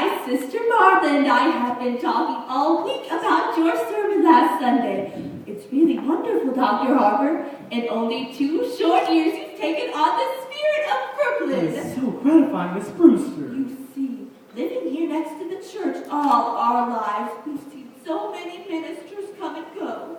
my sister Martha and I have been talking all week about your sermon last Sunday. It's really wonderful, Dr. Harper. In only 2 short years, you've taken on the spirit of Brooklyn. It's so gratifying, Miss Brewster. You see, living here next to the church all our lives, we've seen so many ministers come and go.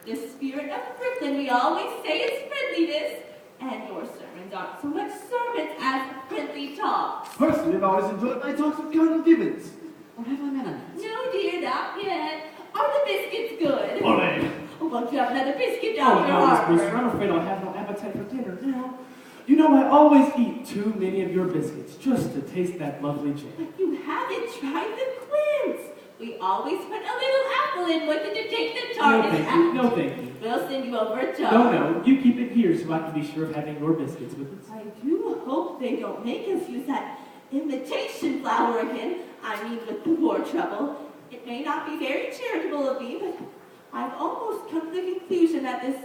The spirit of Brooklyn, we always say, is friendliness. And your sermons aren't so much sermons as friendly talks. Personally, I've always enjoyed my talks with Colonel Gibbons. Or have I met him? No, dear, not yet. Are the biscuits good? Ole! Oh, won't you have another biscuit, Oh, Dr. no, Miss Harper? Brewster, I'm afraid I'll have no appetite for dinner now. You know, I always eat too many of your biscuits just to taste that lovely jam. But you haven't tried the quince. We always put a little apple in with it to take the No, tartness thank you. out. No, thank you. We'll send you over a jar. No, you keep it here so I can be sure of having your biscuits with us. I do hope they don't make us use that imitation flour again. I mean, with the war trouble. It may not be very charitable of me, but I've almost come to the conclusion that this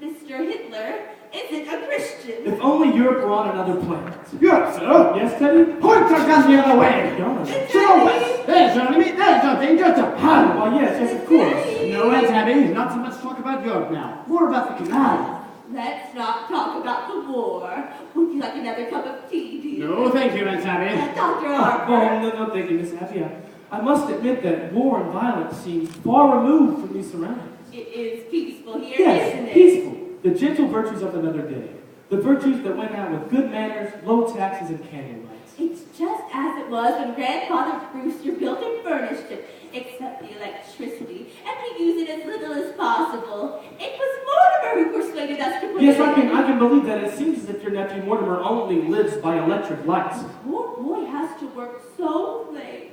Mr. Hitler isn't a Christian. If only Europe were on another planet. Yes, sir! Yes, Teddy? Point your gun the other way! Don't. So west! There's your enemy, there's nothing, just a pun! Well, yes, of course. No, Aunt Abby, not so much talk about Europe now. More about the canal. Let's not talk about the war. Would you like another cup of tea, dear? No, thank you, Aunt Abby. Dr. Harper. Oh, no, thank you, Miss Abby. I must admit that war and violence seem far removed from these surroundings. It is peaceful here, Yes, isn't it? peaceful. The gentle virtues of another day. The virtues that went out with good manners, low taxes, and candle lights. It's just as it was when Grandfather Brewster built and furnished it, except the electricity, and we use it as little as possible. It was Mortimer who persuaded us to put Yes, it I in. can believe that. It seems as if your nephew Mortimer only lives by electric lights. Poor boy has to work so late.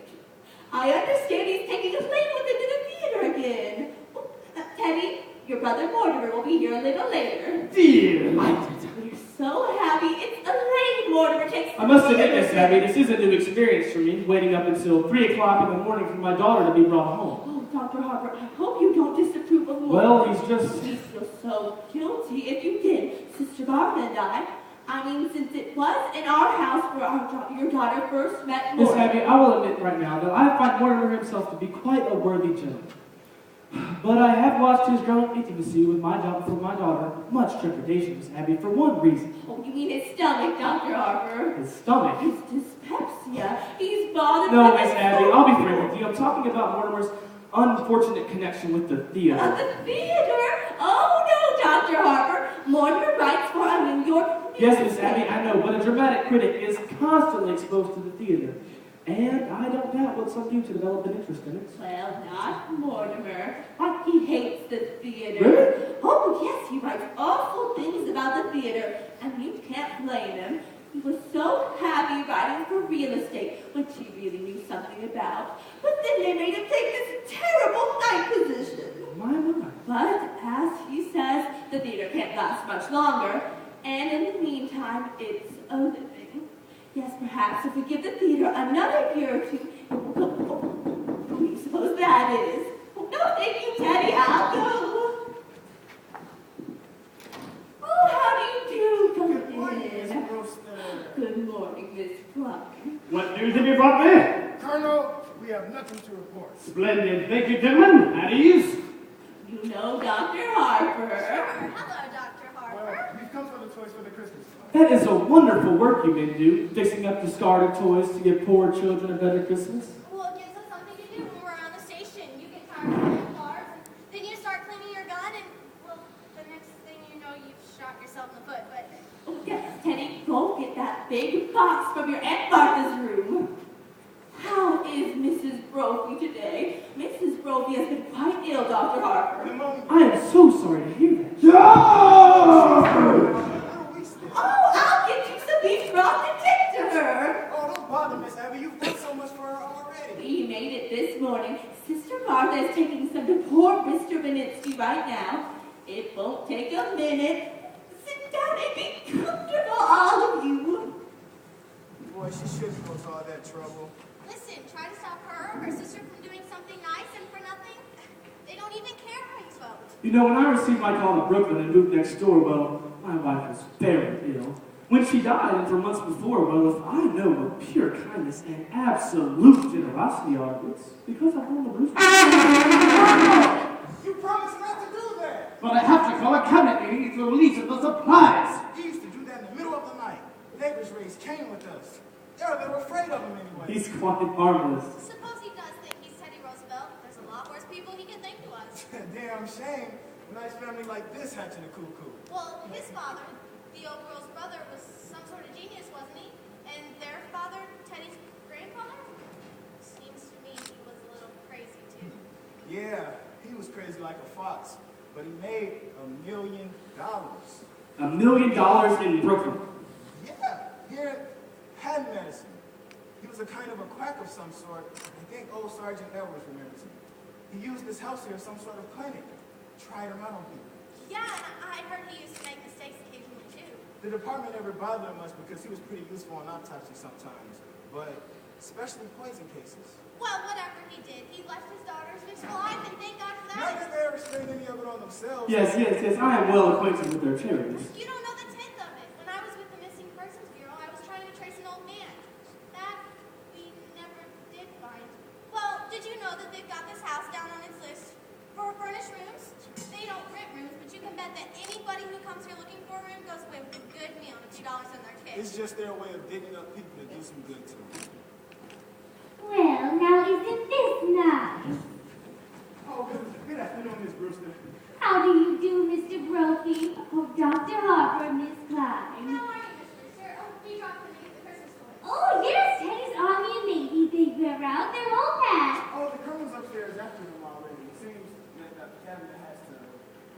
I understand he's taking us late with him to the theater again. Oh, Teddy, your brother Mortimer will be here a little later. Delighted. We're so happy. It's Elaine Mortimer takes I must admit, Miss Abby, this is a new experience for me, waiting up until 3 o'clock in the morning for my daughter to be brought home. Oh, Dr. Harper, I hope you don't disapprove of Mortimer. Well, he's just... He'd feel so guilty if you did. Sister Martha and I mean, since it was in our house where your daughter first met Miss Mortimer. Abby, I will admit right now that I find Mortimer himself to be quite a worthy gentleman. But I have watched his growing intimacy with my daughter much trepidation, Miss Abby, for one reason. Oh, you mean his stomach, Dr. Harper? His stomach. His dyspepsia. He's bothered No, with Miss his Abby, I'll be frank with you. I'm talking about Mortimer's unfortunate connection with the theater. The theater? Oh, no, Dr. Harper. Mortimer writes for a New York Yes, Miss Abby, I know, but a dramatic critic is constantly exposed to the theater. And I don't doubt will some you to develop an interest in it. Well, not Mortimer. Why, he hates the theater. Really? Oh, yes, he writes awful things about the theater, and you can't blame him. He was so happy writing for real estate, which he really knew something about. But then they made him take this terrible night position. My. But, as he says, the theater can't last much longer, and in the meantime, it's a living. Yes, perhaps if we give the theater another year or two, who do you suppose that is? Oh, no, thank you, Teddy, I'll go. Oh, how do you do? Come Good morning, Miss in. Brewster. Good morning, Miss Pluck. What news have you brought me? Colonel, we have nothing to report. Splendid. Thank you, gentlemen. At ease. You know Dr. Harper. Hello, Dr. Harper. Well, we've come for the toys for the Christmas club. That is a wonderful work you men do, fixing up discarded toys to give poor children a better Christmas. Well, it gives us something to do when we're on the station. You get tired of playing cards, and then you start cleaning your gun, and, well, the next thing you know, you've shot yourself in the foot, but... Oh, yes, Teddy, go get that big box from your Aunt Martha's room. How is Mrs. Brophy today? Mrs. Brophy has been quite ill, Dr. Harper. I am so sorry to hear that. Oh, I'll get you some beef broth to take to her. Oh, don't bother, Miss Abby. You've done so much for her already. We made it this morning. Sister Martha is taking some to poor Mr. Beninsky right now. It won't take a minute. Sit down and be comfortable, all of you. Boy, she shouldn't go to all that trouble. Listen, try to stop her or her sister from doing something nice and for nothing. They don't even care how you vote. You know, when I received my call to Brooklyn and moved next door, well, my wife was very ill. When she died, and for months before, well, if I know what pure kindness and absolute generosity are, it's because I've won the rooster. You promised not to do that. But I have to call a cabinet meeting to release of the supplies. He used to do that in the middle of the night. Neighbors raised Cain with us. They were afraid of him anyway. He's quite harmless. Suppose he does think he's Teddy Roosevelt. There's a lot worse people he can think to us. Damn shame. A nice family like this hatching a cuckoo. Well, his father, the old girl's brother, was some sort of genius, wasn't he? And their father, Teddy's grandfather? Seems to me he was a little crazy, too. Yeah, he was crazy like a fox, but he made $1 million. $1 million in Brooklyn. Yeah, here at Madison. He was a kind of a quack of some sort. I think old Sergeant Edwards remembers him. He used this house here as some sort of clinic. Tried him out on people. Yeah, and I heard he used to make mistakes occasionally, too. The department never bothered him much because he was pretty useful on autopsy sometimes, but especially poison cases. Well, whatever he did, he left his daughters useful life, and thank God for Not that. that they ever spent any of it on themselves. Yes, I am well acquainted with their charities. You don't know the tenth of it. When I was with the Missing Persons Bureau, I was trying to trace an old man. That we never did find. Well, did you know that they've got this house down on its list for furnished rooms? They don't rent rooms, but you can bet that anybody who comes here looking for a room goes away with a good meal and a few dollars on their tip. It's just their way of digging up people to do some good to. Well, now isn't this nice? Oh, good afternoon, Miss Brewster. How do you do, Mr. Brophy? Oh, Dr. Harper, Miss Klein. How are you, Miss Brewster? Oh, we dropped the name at the Christmas toy. Oh, yes, Teddy's Army and Navy. They wear out their whole pack. Oh, the colonel's upstairs after them already. It seems that the cabinet has to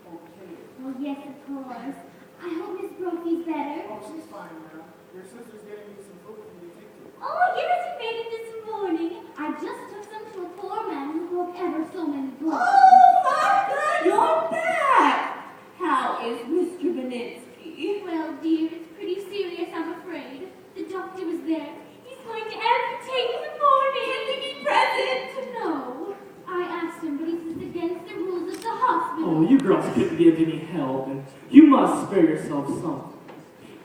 okay it. Oh, yes, of course. I hope Miss Brophy's better. Oh, she's fine now. Your sister's getting you some food from the detective. Oh, yes, he made it this morning. I just took some to a poor man who broke ever so many bones. Oh, Martha, you're back. How is Mr. Beninsky? Well, dear, it's pretty serious, I'm afraid. The doctor was there. He's going to amputate in the morning. Can we be present? No. I asked him, but he says against the rules of the hospital. Oh, you girls couldn't give any help, and you must spare yourself something.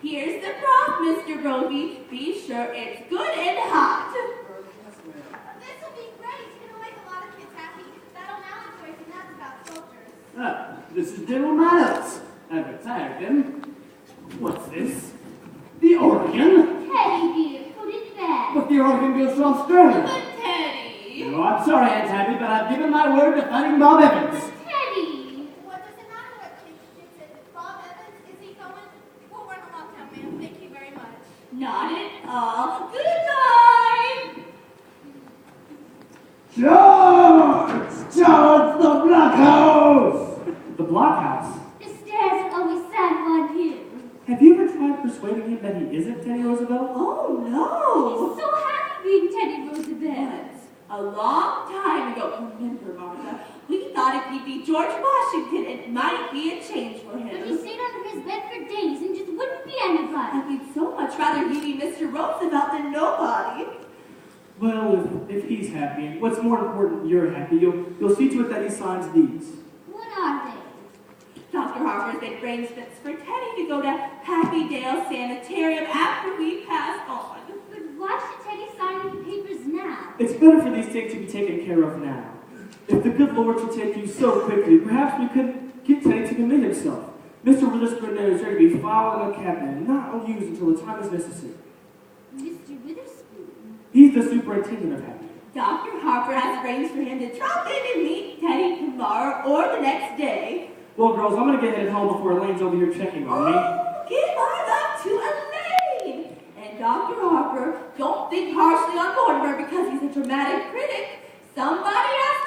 Here's the broth, Mr. Brophy. Be sure it's good and hot. Yes, ma'am. This will be great. It'll make a lot of kids happy. That O'Malley voice, and that's about soldiers. Ah, this is General Miles. I've retired him. What's this? The organ? Teddy, dear, put it back. But the organ goes so stern. But Teddy. No, I'm sorry, Aunt Tabby, but I've given my word to finding Bob Evans. Teddy! What does it matter what kid said? Bob Evans, is he going? We'll run along now, ma'am. Thank you very much. Not at all. Good night. George! George the Blockhouse! The blockhouse. The stairs are always sad on him. Have you ever tried persuading him that he isn't Teddy Roosevelt? Oh, no. He's so happy being Teddy Roosevelt. A long time ago, remember, Martha, we thought if he'd be George Washington, it might be a change for But he him. stayed under his bed for days and just wouldn't be anybody. I'd so much rather he be Mr. Roosevelt than nobody. Well, if he's happy, and what's more important, you're happy, you'll see to it that he signs these. What are they? Dr. Harper's made arrangements for Teddy to go to Happy Dale Sanitarium after we pass on. But why should Teddy sign any papers now? It's better for these things to be taken care of now. If the good Lord should take you so quickly, perhaps we could get Teddy to commit himself. Mr. Witherspoon knows there to be filed in a cabinet and not used until the time is necessary. Mr. Witherspoon. He's the superintendent of Happy. Dr. Harper has arranged for him to drop in and meet Teddy tomorrow or the next day. Well, girls, I'm going to get headed home before Elaine's over here checking on me. Oh, give my love to Elaine. And Dr. Harper, don't think harshly on Mortimer because he's a dramatic critic. Somebody has